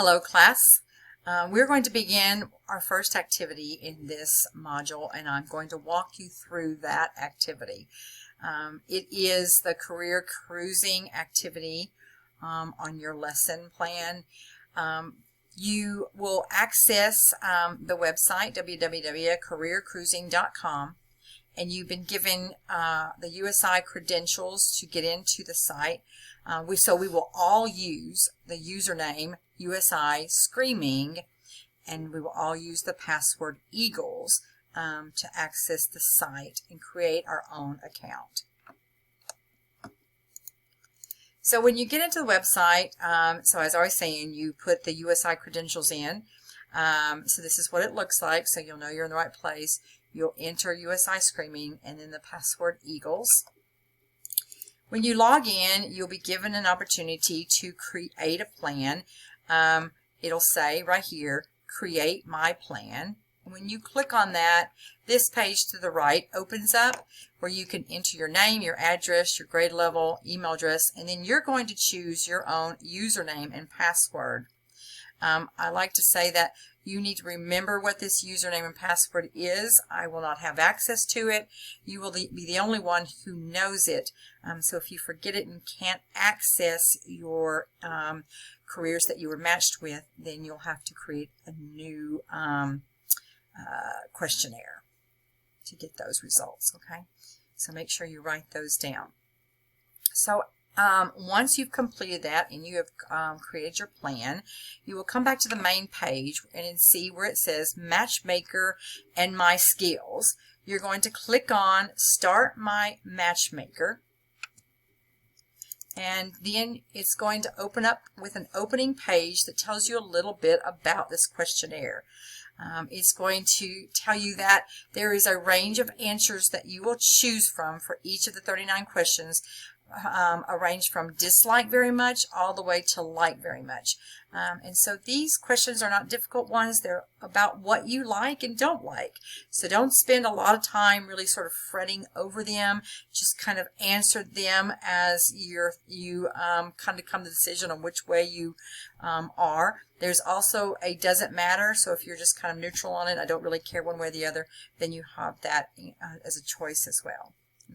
Hello class. We're going to begin our first activity in this module, and I'm going to walk you through that activity. It is the career cruising activity on your lesson plan. You will access the website www.careercruising.com, and you've been given the USI credentials to get into the site. So we will all use the username USI Screaming, and we will all use the password Eagles to access the site and create our own account. So when you get into the website, so as I was saying, you put the USI credentials in. So this is what it looks like, so you'll know you're in the right place. You'll enter USI Screaming and then the password Eagles. When you log in, you'll be given an opportunity to create a plan. It'll say right here, create my plan. And when you click on that, this page to the right opens up where you can enter your name, your address, your grade level, email address, and then you're going to choose your own username and password. I like to say that you need to remember what this username and password is. I will not have access to it. You will be the only one who knows it. So if you forget it and can't access your careers that you were matched with, then you'll have to create a new questionnaire to get those results, okay? So make sure you write those down. So once you've completed that and you have created your plan, you will come back to the main page and see where it says Matchmaker and My Skills. You're going to click on Start My Matchmaker, and then it's going to open up with an opening page that tells you a little bit about this questionnaire. It's going to tell you that there is a range of answers that you will choose from for each of the 39 questions, arranged from dislike very much all the way to like very much. And so these questions are not difficult ones. They're about what you like and don't like. So don't spend a lot of time really sort of fretting over them. Just kind of answer them as you kind of come to the decision on which way you are. There's also a doesn't matter. So if you're just kind of neutral on it, I don't really care one way or the other, then you have that as a choice as well.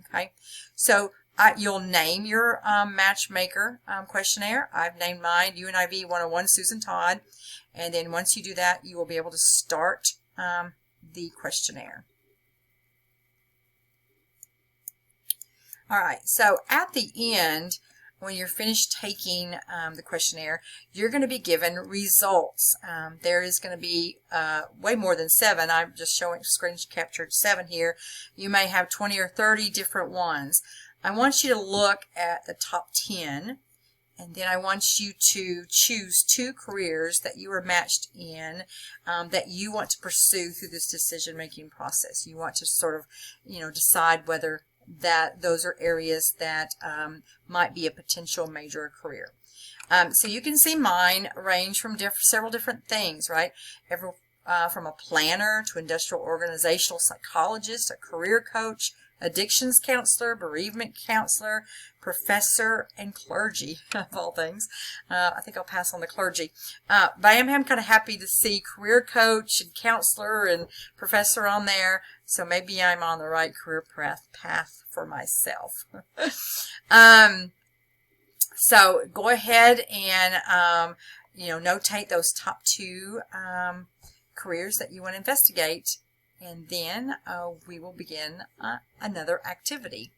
Okay, so you'll name your matchmaker questionnaire. I've named mine UNIV 101 Susan Todd, and then once you do that, you will be able to start the questionnaire. All right, so at the end, when you're finished taking the questionnaire, you're going to be given results. There is going to be way more than 7. I'm just showing screen captured 7 here. You may have 20 or 30 different ones. I want you to look at the top 10, and then I want you to choose 2 careers that you are matched in that you want to pursue through this decision-making process. You want to sort of, decide whether those are areas that might be a potential major career. So you can see mine range from several different things, right? From a planner to industrial organizational psychologist, a career coach, addictions counselor, bereavement counselor, professor, and clergy, of all things. I think I'll pass on the clergy. But I am kind of happy to see career coach and counselor and professor on there, so maybe I'm on the right career path for myself. So go ahead and, notate those top 2 careers that you want to investigate, and then we will begin another activity.